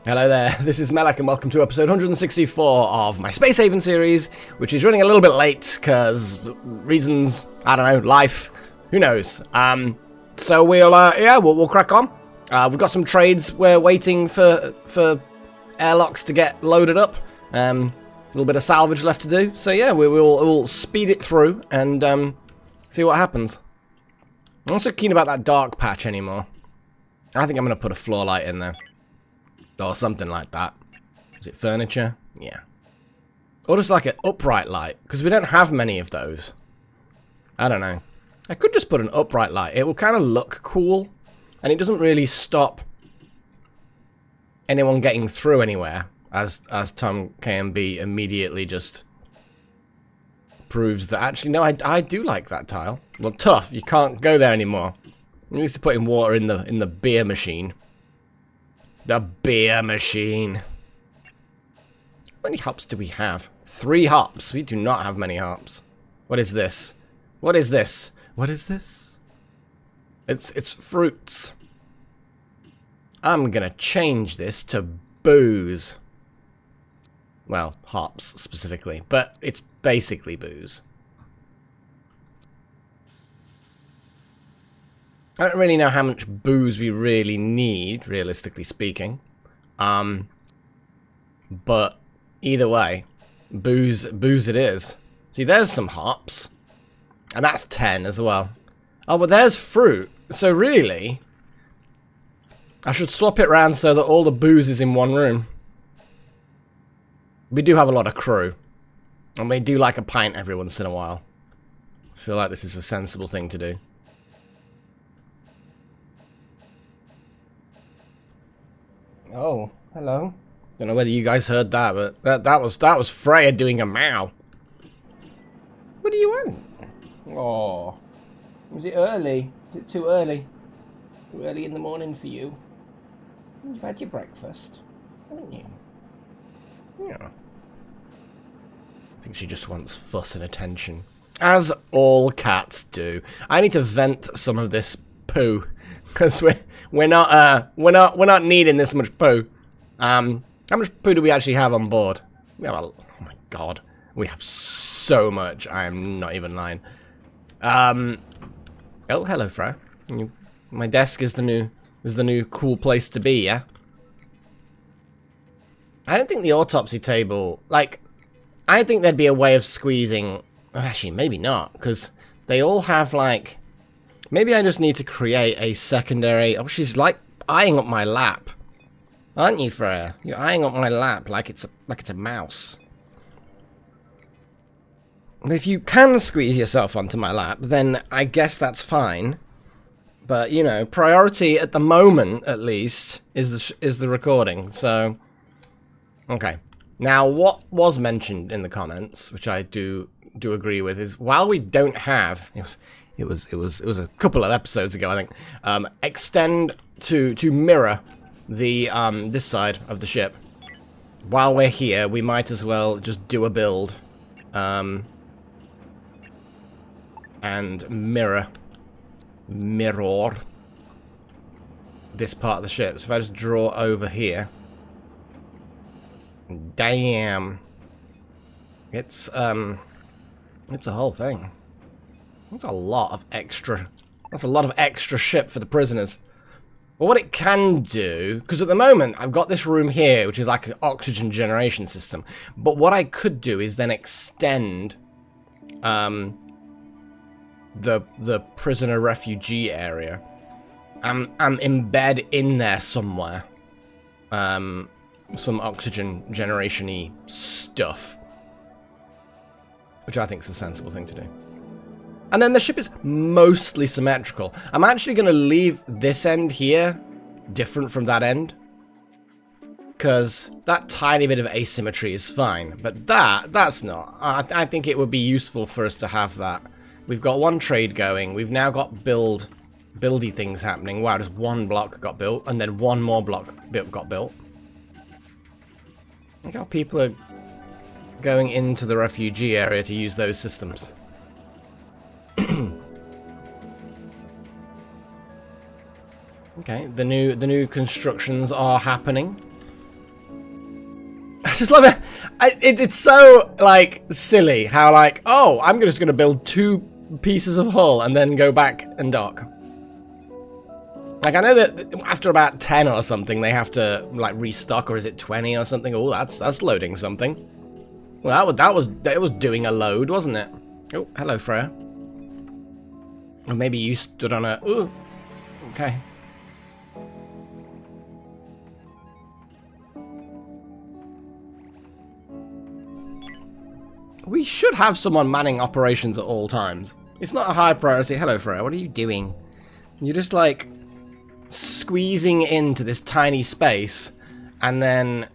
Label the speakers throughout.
Speaker 1: Hello there, this is Melek and welcome to episode 164 of my Space Haven series, which is running a little bit late because reasons, I don't know, life, who knows. So we'll crack on. We've got some trades we're waiting for airlocks to get loaded up. A little bit of salvage left to do. So yeah, we'll speed it through and see what happens. I'm not so keen about that dark patch anymore. I think I'm going to put a floor light in there. Or something like that. Is it furniture? Yeah. Or just like an upright light, because we don't have many of those. I don't know. I could just put an upright light. It will kind of look cool, and it doesn't really stop anyone getting through anywhere, as Tom KMB immediately just proves that actually, no, I do like that tile. Well, tough. You can't go there anymore. You need to put in water in the beer machine. The beer machine. How many hops do we have? 3 hops. We do not have many hops. What is this? What is this? What is this? It's fruits. I'm gonna change this to booze. Well, hops specifically, but it's basically booze. I don't really know how much booze we really need, realistically speaking. But either way, booze it is. See, there's some hops. And that's 10 as well. Oh, but there's fruit. So really, I should swap it around so that all the booze is in one room. We do have a lot of crew. And we do like a pint every once in a while. I feel like this is a sensible thing to do. Oh, hello. Don't know whether you guys heard that, but that was Freya doing a meow. What do you want? Oh, was it early? Is it too early? Too early in the morning for you? You've had your breakfast, haven't you? Yeah. I think she just wants fuss and attention, as all cats do. I need to vent some of this poo. Because we're not needing this much poo. How much poo do we actually have on board? We have oh my god, we have so much. I am not even lying. Oh, hello, Freya. My desk is the new cool place to be. Yeah. I don't think the autopsy table, like, I think there'd be a way of squeezing. Actually, maybe not, because they all have like. Maybe I just need to create a secondary... Oh, she's like eyeing up my lap. Aren't you, Freya? You're eyeing up my lap like it's a mouse. If you can squeeze yourself onto my lap, then I guess that's fine. But, you know, priority at the moment, at least, is the recording. So, okay. Now, what was mentioned in the comments, which I do agree with, is while we don't have... It was a couple of episodes ago, I think. Extend to mirror the this side of the ship. While we're here, we might as well just do a build, and mirror this part of the ship. So if I just draw over here, damn, it's a whole thing. That's a lot of extra. That's a lot of extra ship for the prisoners. Well, what it can do, because at the moment I've got this room here, which is like an oxygen generation system. But what I could do is then extend the prisoner refugee area and embed in there somewhere some oxygen generation-y stuff, which I think is a sensible thing to do. And then the ship is mostly symmetrical. I'm actually going to leave this end here different from that end, because that tiny bit of asymmetry is fine. But that's not. I think it would be useful for us to have that. We've got one trade going. We've now got buildy things happening. Wow, just one block got built, and then one more block got built. Look how people are going into the refugee area to use those systems. Okay, the new constructions are happening. just love it. It's so, like, silly how, like, oh, I'm just going to build 2 pieces of hull and then go back and dock. Like, I know that after about 10 or something, they have to, like, restock, or is it 20 or something? Oh, that's loading something. Well, that was doing a load, wasn't it? Oh, hello, Freya. Or maybe you stood on a... Ooh, okay. We should have someone manning operations at all times. It's not a high priority. Hello, Freya. What are you doing? You're just, like, squeezing into this tiny space, and then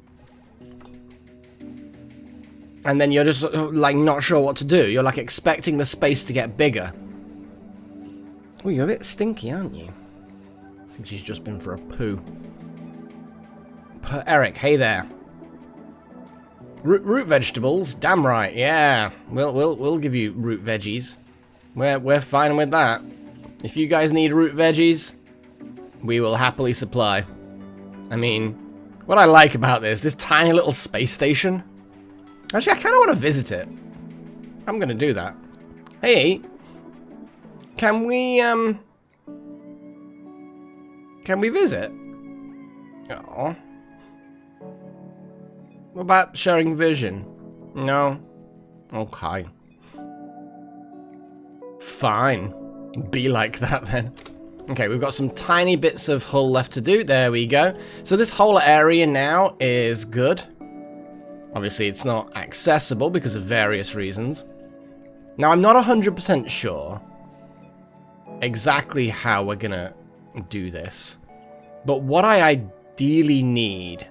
Speaker 1: you're just, like, not sure what to do. You're, like, expecting the space to get bigger. Oh, you're a bit stinky, aren't you? I think she's just been for a poo. Eric, hey there. Root vegetables? Damn right, yeah. We'll give you root veggies. We're fine with that. If you guys need root veggies, we will happily supply. I mean, what I like about this tiny little space station. Actually, I kind of want to visit it. I'm gonna do that. Hey, can we visit? Oh. What about sharing vision? No. Okay. Fine. Be like that then. Okay, we've got some tiny bits of hull left to do. There we go. So this whole area now is good. Obviously, it's not accessible because of various reasons. Now, I'm not 100% sure exactly how we're gonna do this. But what I ideally need...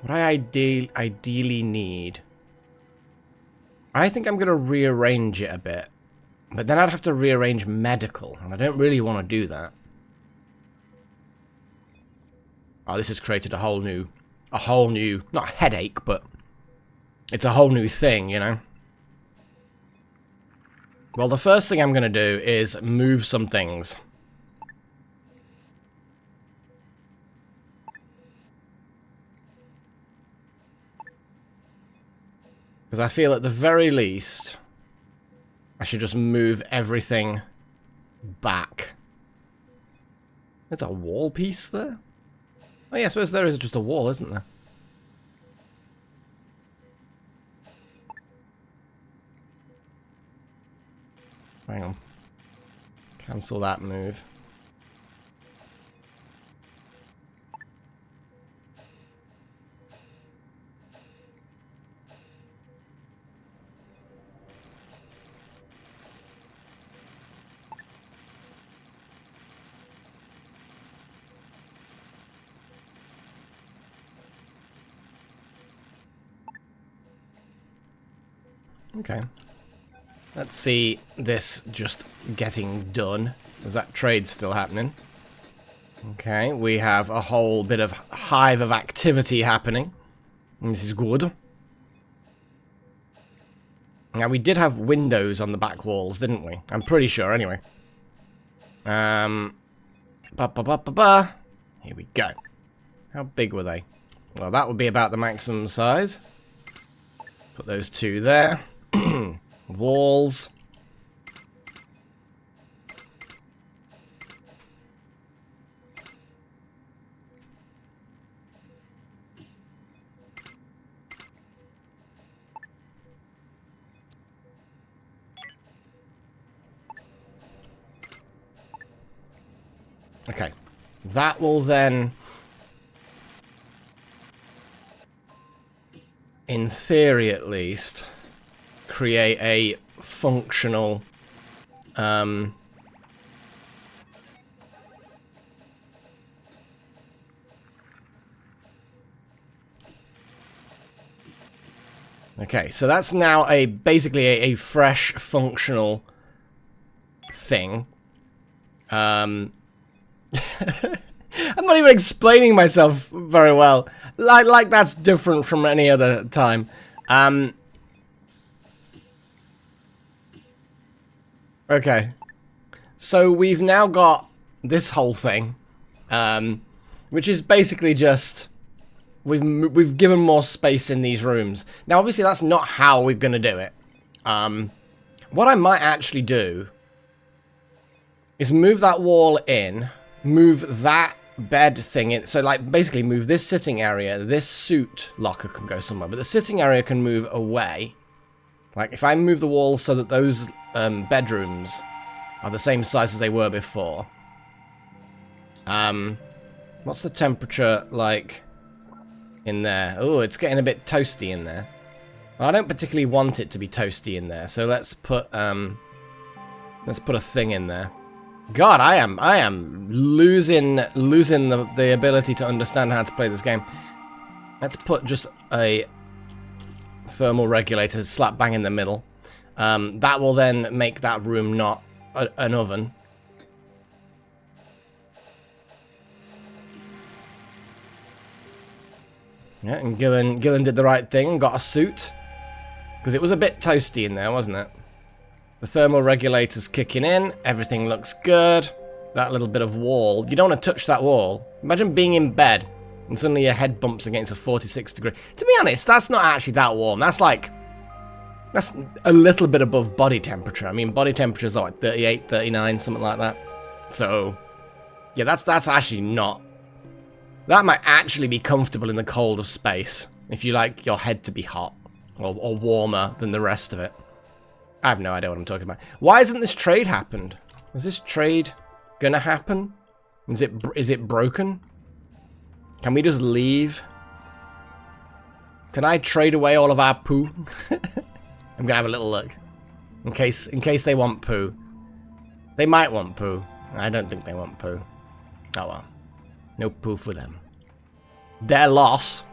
Speaker 1: What I ideally need... I think I'm going to rearrange it a bit. But then I'd have to rearrange medical, and I don't really want to do that. Oh, this has created a whole new, not headache, but it's a whole new thing, you know? Well, the first thing I'm going to do is move some things. Because I feel at the very least, I should just move everything back. There's a wall piece there? Oh yeah, I suppose there is just a wall, isn't there? Hang on. Cancel that move. Okay. Let's see this just getting done. Is that trade still happening? Okay, we have a whole bit of hive of activity happening. And this is good. Now, we did have windows on the back walls, didn't we? I'm pretty sure, anyway. Here we go. How big were they? Well, that would be about the maximum size. Put those 2 there. Walls. Okay. That will then, in theory at least, create a functional okay, so that's now basically a fresh functional thing. I'm not even explaining myself very well. Like that's different from any other time. Okay. So we've now got this whole thing. which is basically just we've given more space in these rooms. Now, obviously, that's not how we're going to do it. What I might actually do is move that wall in, move that bed thing in. So, like, basically move this sitting area. This suit locker can go somewhere, but the sitting area can move away. Like, if I move the walls so that those bedrooms are the same size as they were before. What's the temperature like in there? Oh, it's getting a bit toasty in there. Well, I don't particularly want it to be toasty in there, so let's put a thing in there. God, I am losing the ability to understand how to play this game. Let's put just a thermal regulator slap bang in the middle. That will then make that room not an oven. Yeah, and Gillen did the right thing and got a suit. Because it was a bit toasty in there, wasn't it? The thermal regulator's kicking in. Everything looks good. That little bit of wall. You don't want to touch that wall. Imagine being in bed and suddenly your head bumps against a 46 degree. To be honest, that's not actually that warm. That's like... that's a little bit above body temperature. I mean, body temperature is like 38, 39, something like that. So, yeah, that's actually not... that might actually be comfortable in the cold of space. If you like your head to be hot. Or warmer than the rest of it. I have no idea what I'm talking about. Why hasn't this trade happened? Is this trade gonna happen? Is it broken? Can we just leave? Can I trade away all of our poo? I'm gonna have a little look. In case they want poo. They might want poo. I don't think they want poo. Oh well. No poo for them. Their loss.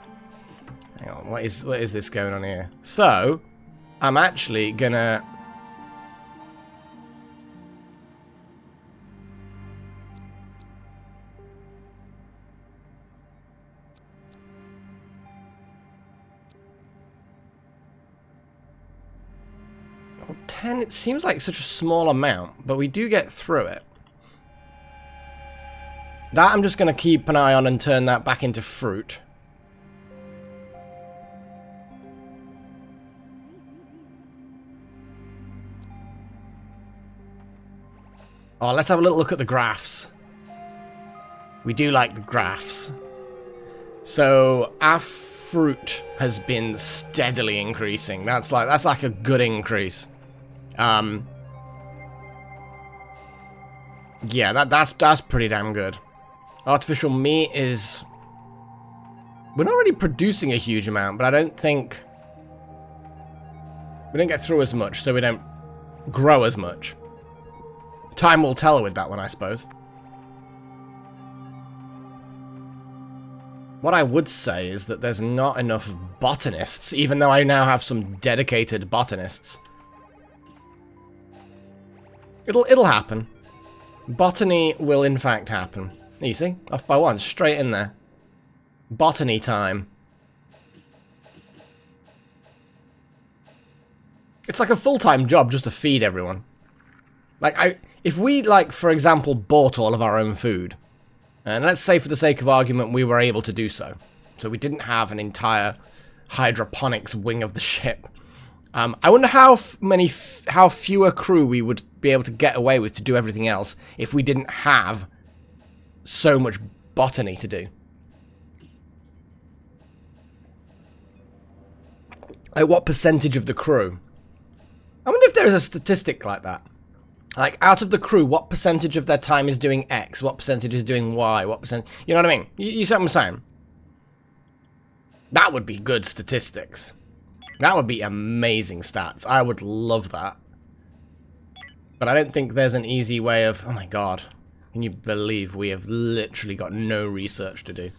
Speaker 1: Hang on, what is this going on here? So, I'm actually gonna... well, 10, it seems like such a small amount, but we do get through it. That I'm just gonna keep an eye on and turn that back into fruit. Oh, let's have a little look at the graphs. We do like the graphs. So, our fruit has been steadily increasing. That's like a good increase. Yeah, that's pretty damn good. Artificial meat is... we're not really producing a huge amount, but I don't think... we don't get through as much, so we don't grow as much. Time will tell with that one, I suppose. What I would say is that there's not enough botanists, even though I now have some dedicated botanists. It'll happen. Botany will in fact happen. Easy. Off by one. Straight in there. Botany time. It's like a full-time job just to feed everyone. Like, if we, like, for example, bought all of our own food, and let's say for the sake of argument we were able to do so, so we didn't have an entire hydroponics wing of the ship, I wonder how fewer crew we would be able to get away with to do everything else if we didn't have so much botany to do. Like, what percentage of the crew? I wonder if there is a statistic like that. Like, out of the crew, what percentage of their time is doing X? What percentage is doing Y? What percent... you know what I mean? You see what I'm saying? That would be good statistics. That would be amazing stats. I would love that. But I don't think there's an easy way of... oh my god. Can you believe we have literally got no research to do?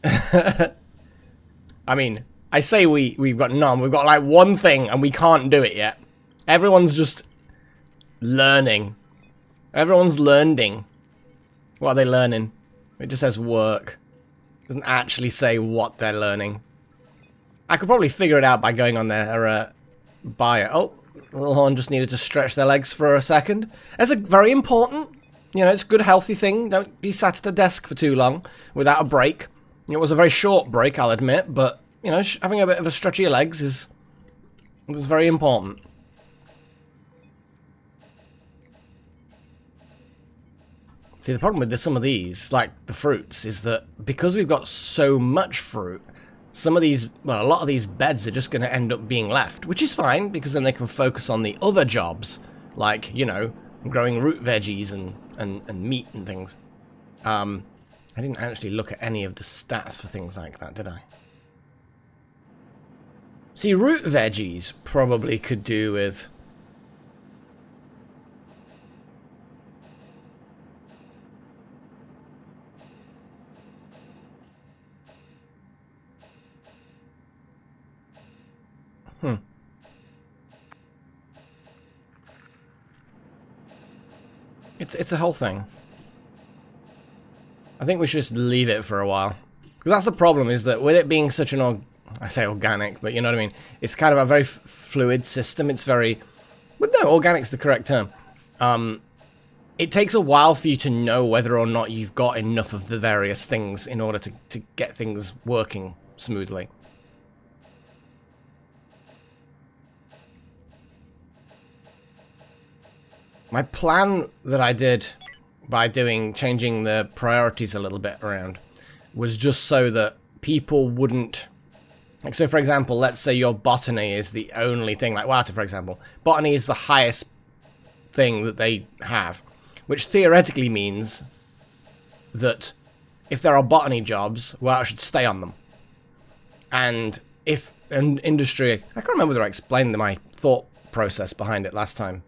Speaker 1: I mean, I say we've got none. We've got like one thing and we can't do it yet. Everyone's just... learning. Everyone's learning. What are they learning? It just says work. It doesn't actually say what they're learning. I could probably figure it out by going on their bio. Oh, little horn just needed to stretch their legs for a second. That's a very important. You know, it's a good, healthy thing. Don't be sat at a desk for too long without a break. It was a very short break, I'll admit, but, you know, having a bit of a stretch of your legs was very important. See, the problem with some of these, like the fruits, is that because we've got so much fruit, some of these, well, a lot of these beds are just going to end up being left, which is fine, because then they can focus on the other jobs, like, you know, growing root veggies and meat and things. I didn't actually look at any of the stats for things like that, did I? See, root veggies probably could do with... It's a whole thing. I think we should just leave it for a while. Because that's the problem, is that with it being such an... I say organic, but you know what I mean? It's kind of a very fluid system. It's very... But no, organic's the correct term. It takes a while for you to know whether or not you've got enough of the various things in order to get things working smoothly. My plan that I did by changing the priorities a little bit around was just so that people wouldn't... Like, so for example, let's say your botany is the only thing, like water for example. Botany is the highest thing that they have, which theoretically means that if there are botany jobs, water should stay on them. And if an industry... I can't remember whether I explained my thought process behind it last time.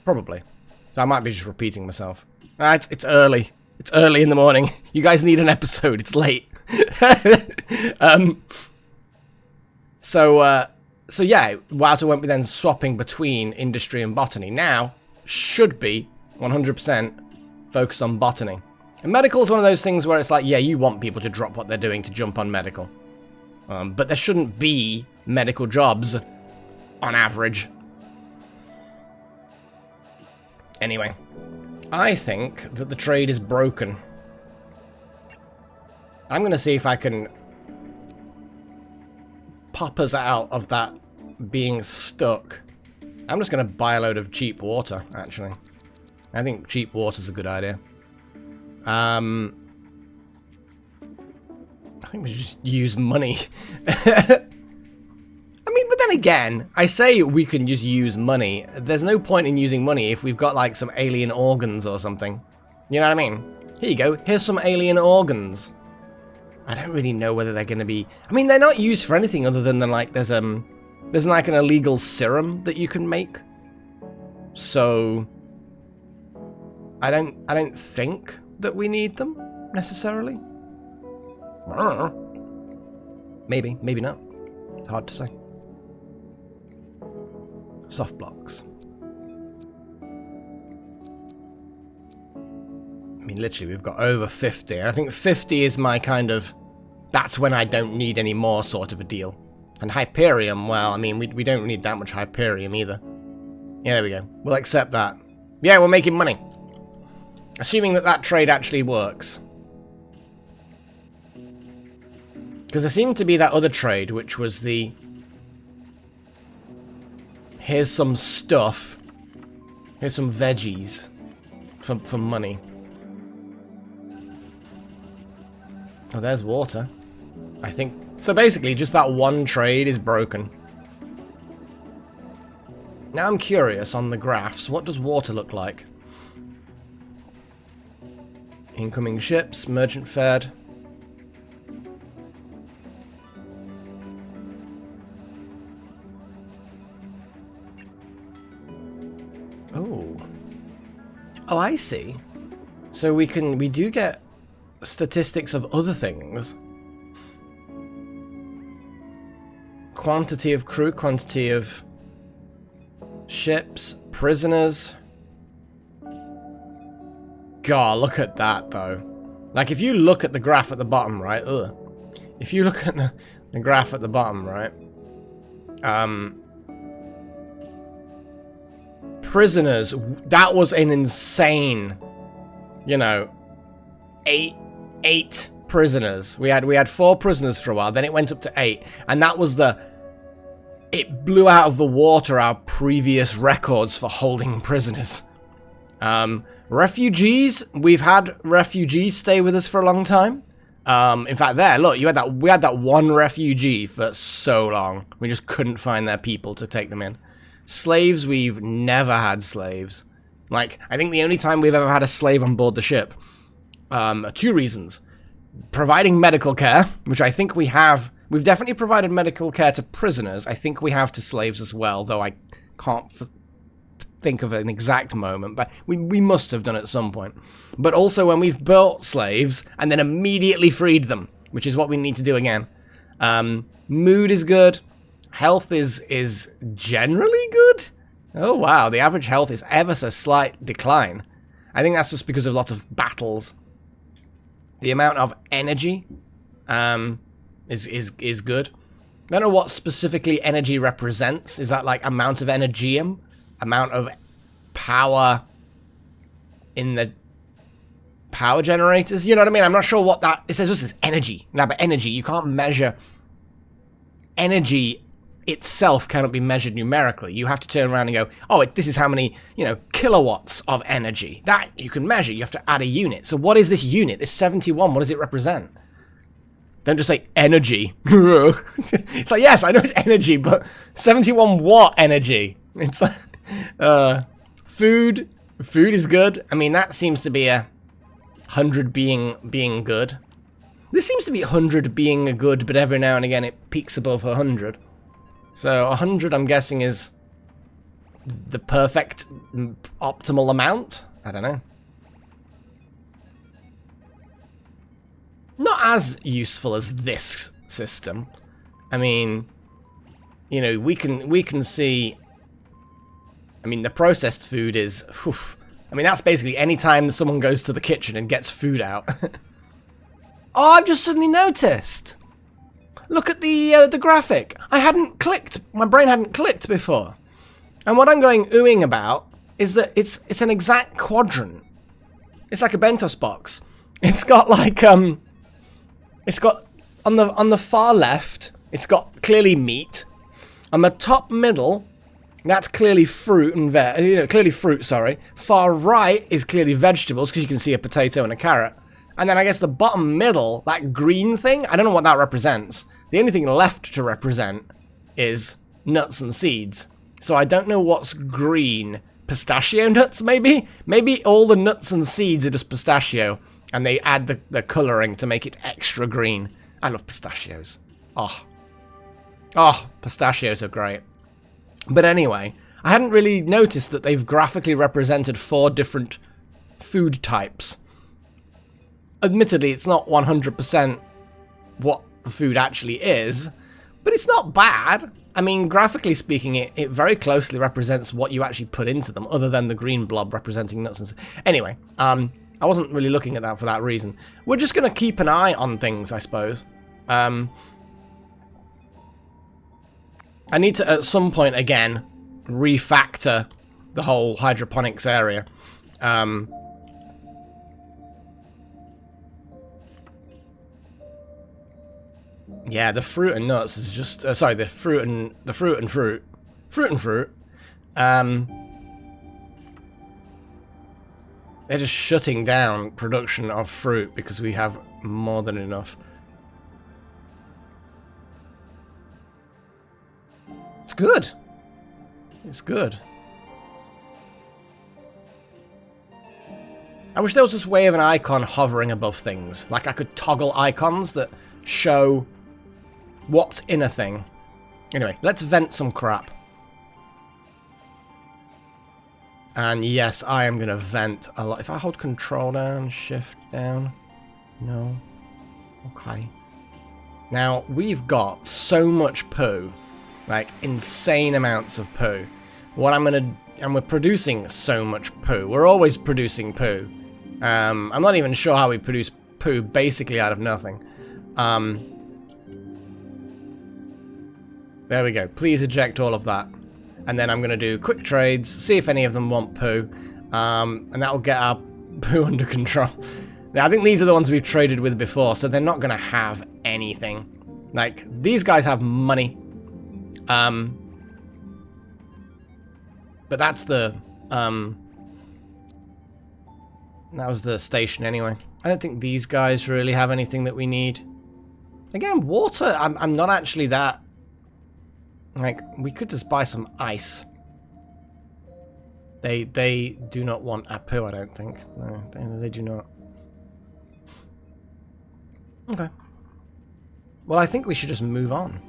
Speaker 1: Probably. So I might be just repeating myself. It's early. It's early in the morning. You guys need an episode. It's late. So yeah, Wouter won't be then swapping between industry and botany. Now, should be 100% focused on botany. And medical is one of those things where it's like, yeah, you want people to drop what they're doing to jump on medical. But there shouldn't be medical jobs on average. Anyway, I think that the trade is broken. I'm going to see if I can pop us out of that being stuck. I'm just going to buy a load of cheap water, actually. I think cheap water's a good idea. I think we should just use money. I mean, but then again, I say we can just use money. There's no point in using money if we've got, like, some alien organs or something. You know what I mean? Here you go. Here's some alien organs. I don't really know whether they're going to be... I mean, they're not used for anything other than, like, there's like, an illegal serum that you can make. So... I don't think that we need them, necessarily. I don't know. Maybe. Maybe not. It's hard to say. Soft blocks. I mean, literally, we've got over 50. And I think 50 is my kind of... That's when I don't need any more sort of a deal. And Hyperium, well, I mean, we don't need that much Hyperium either. Yeah, there we go. We'll accept that. Yeah, we're making money. Assuming that trade actually works. Because there seemed to be that other trade, which was the... Here's some stuff. Here's some veggies. For money. Oh, there's water. I think... So basically, just that one trade is broken. Now I'm curious on the graphs. What does water look like? Incoming ships, merchant fed. Oh. Oh, I see. So we do get statistics of other things. Quantity of crew, quantity of ships, prisoners. God, look at that, though. Like, if you look at the graph at the bottom, right? Ugh. If you look at the graph at the bottom, right? Prisoners, that was an insane you know, eight prisoners. We had 4 prisoners for a while, then it went up to 8, and that was it blew out of the water our previous records for holding prisoners. Refugees, we've had refugees stay with us for a long time. In fact, look, we had that one refugee for so long. We just couldn't find their people to take them in. Slaves, we've never had slaves. Like, I think the only time we've ever had a slave on board the ship, 2 reasons. Providing medical care, which I think we have. We've definitely provided medical care to prisoners. I think we have to slaves as well, though I can't think of an exact moment, but we must have done at some point. But also when we've built slaves and then immediately freed them, which is what we need to do again. Mood is good. Health is generally good. Oh wow, the average health is ever so slight decline. I think that's just because of lots of battles. The amount of energy is good. I don't know what specifically energy represents. Is that like amount of energium? Amount of power in the power generators? You know what I mean? I'm not sure what that... It says this is energy. Now, but energy, you can't measure... Energy itself cannot be measured numerically. You have to turn around and go, oh, this is how many, you know, kilowatts of energy. That you can measure. You have to add a unit. So what is this unit? This 71, what does it represent? Don't just say energy. It's like, yes, I know it's energy, but 71 what energy? It's like... Food is good. I mean, that seems to be a 100 being good. This seems to be 100 being a good, but every now and again it peaks above 100. So 100, I'm guessing, is the perfect optimal amount. I don't know. Not as useful as this system. I mean, you know, we can see. I mean, the processed food is... Oof. I mean, that's basically any time someone goes to the kitchen and gets food out. Oh, I've just suddenly noticed. Look at the graphic. I hadn't clicked. My brain hadn't clicked before. And what I'm going oohing about is that it's an exact quadrant. It's like a Bentos box. It's got like it's got on the far left. It's got clearly meat. On the top middle. That's clearly fruit and clearly fruit, sorry. Far right is clearly vegetables, because you can see a potato and a carrot. And then I guess the bottom middle, that green thing, I don't know what that represents. The only thing left to represent is nuts and seeds. So I don't know what's green. Pistachio nuts, maybe? Maybe all the nuts and seeds are just pistachio, and they add the colouring to make it extra green. I love pistachios. Oh, pistachios are great. But anyway, I hadn't really noticed that they've graphically represented 4 different food types. Admittedly, it's not 100% what the food actually is, but it's not bad. I mean, graphically speaking, it very closely represents what you actually put into them, other than the green blob representing nuts and... Anyway, I wasn't really looking at that for that reason. We're just going to keep an eye on things, I suppose. I need to, at some point, again, refactor the whole hydroponics area. Yeah, the fruit and nuts is just... sorry, the fruit and fruit. Fruit and fruit. They're just shutting down production of fruit because we have more than enough. It's good. It's good. I wish there was this way of an icon hovering above things. Like I could toggle icons that show what's in a thing. Anyway, let's vent some crap. And yes, I am going to vent a lot. If I hold control down, shift down. No. Okay. Now, we've got so much poo. Like, insane amounts of poo. What I'm going to... And we're producing so much poo. We're always producing poo. I'm not even sure how we produce poo basically out of nothing. There we go. Please eject all of that. And then I'm going to do quick trades, see if any of them want poo. And that will get our poo under control. Now, I think these are the ones we've traded with before, so they're not going to have anything. Like, these guys have money. But that's the... that was the station anyway. I don't think these guys really have anything that we need. Again, water, I'm not actually that... Like, we could just buy some ice. They do not want a poo, I don't think. No, they do not. Okay. Well, I think we should just move on.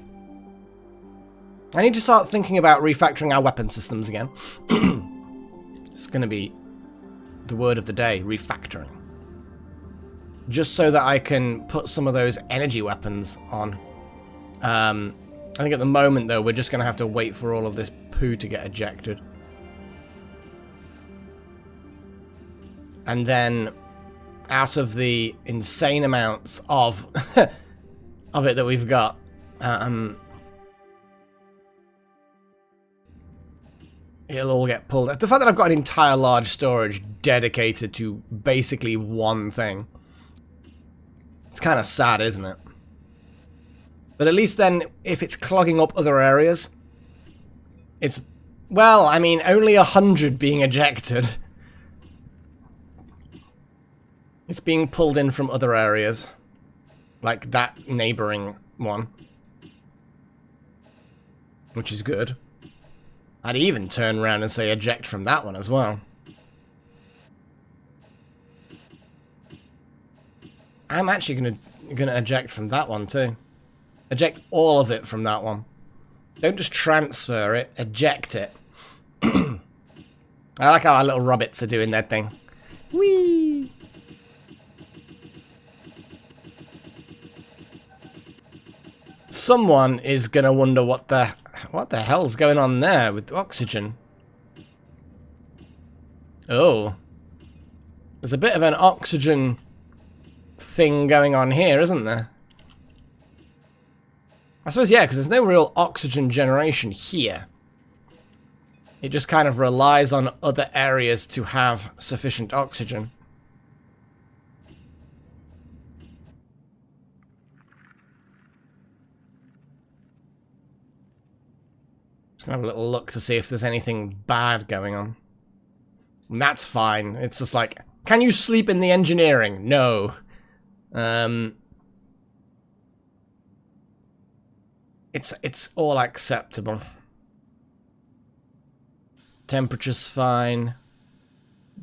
Speaker 1: I need to start thinking about refactoring our weapon systems again. It's going to be the word of the day, refactoring. Just so that I can put some of those energy weapons on. I think at the moment, though, we're just going to have to wait for all of this poo to get ejected. And then, out of the insane amounts of of it that we've got, it'll all get pulled. The fact that I've got an entire large storage dedicated to basically one thing, it's kind of sad, isn't it? But at least then, if it's clogging up other areas, it's, well, I mean, only 100 being ejected. It's being pulled in from other areas, like that neighboring one, which is good. I'd even turn around and say eject from that one as well. I'm actually gonna eject from that one too. Eject all of it from that one. Don't just transfer it, eject it. I like how our little robots are doing their thing. Whee! Someone is gonna wonder what the hell's going on there with oxygen. Oh. There's a bit of an oxygen thing going on here, isn't there? I suppose, yeah, because there's no real oxygen generation here. It just kind of relies on other areas to have sufficient oxygen. Just gonna have a little look to see if there's anything bad going on. And that's fine. It's just like, can you sleep in the engineering? No. It's all acceptable. Temperature's fine.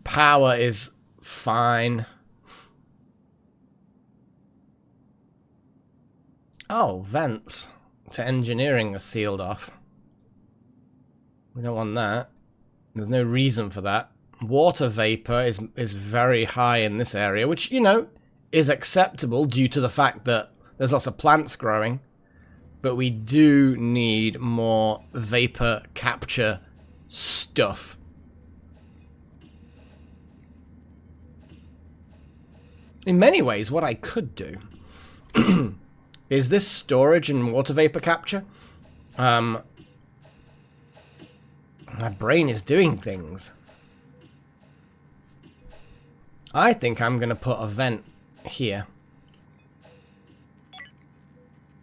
Speaker 1: Power is fine. Oh, vents to engineering are sealed off. We don't want that. There's no reason for that. Water vapor is very high in this area, which, you know, is acceptable due to the fact that there's lots of plants growing. But we do need more vapor capture stuff. In many ways, what I could do is this storage and water vapor capture. My brain is doing things. I think I'm going to put a vent here.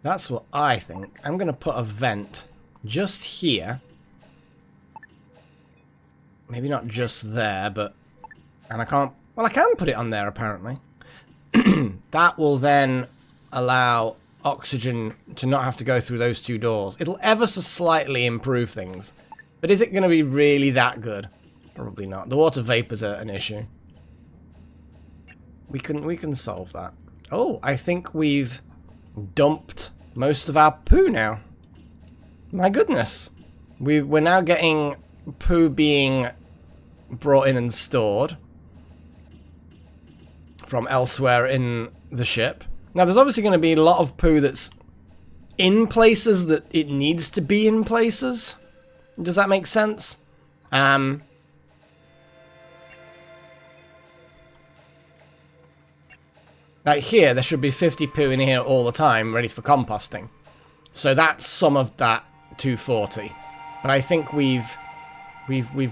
Speaker 1: That's what I think. I'm going to put a vent just here. Maybe not just there, but... And I can't... Well, I can put it on there, apparently. That will then allow oxygen to not have to go through those two doors. It'll ever so slightly improve things. But is it going to be really that good? Probably not. The water vapors are an issue. We can solve that. Oh, I think we've dumped most of our poo now. My goodness. We're now getting poo being brought in and stored from elsewhere in the ship. Now, there's obviously going to be a lot of poo that's in places that it needs to be in places. Does that make sense? Like here, there should be 50 poo in here all the time, ready for composting. So that's some of that 240. But I think we've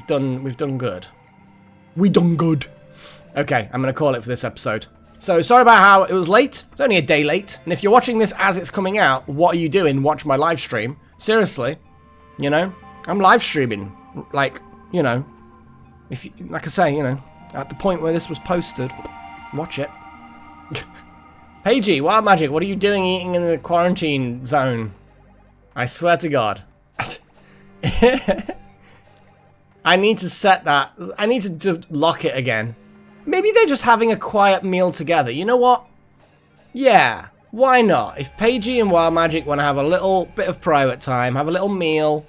Speaker 1: done good. We done good. Okay, I'm going to call it for this episode. So, sorry about how it was late. It's only a day late. And if you're watching this as it's coming out, what are you doing? Watch my live stream. Seriously. You know? I'm live streaming. Like, you know. If you, like I say, you know, at the point where this was posted, watch it. Pagey, Wild Magic, what are you doing eating in the quarantine zone? I swear to God. I need to set that. I need to lock it again. Maybe they're just having a quiet meal together. You know what? Yeah, why not? If Pagey and Wild Magic want to have a little bit of private time, have a little meal,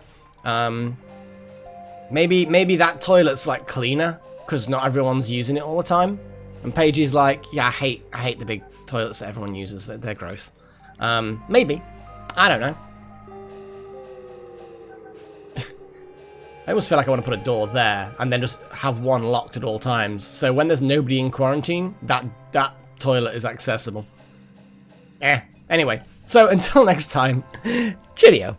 Speaker 1: maybe that toilet's like cleaner because not everyone's using it all the time. And Pagey's like, yeah, I hate the big toilets that everyone uses. They're gross. Maybe. I don't know. I almost feel like I want to put a door there and then just have one locked at all times. So when there's nobody in quarantine, that toilet is accessible. Anyway, so until next time, cheerio.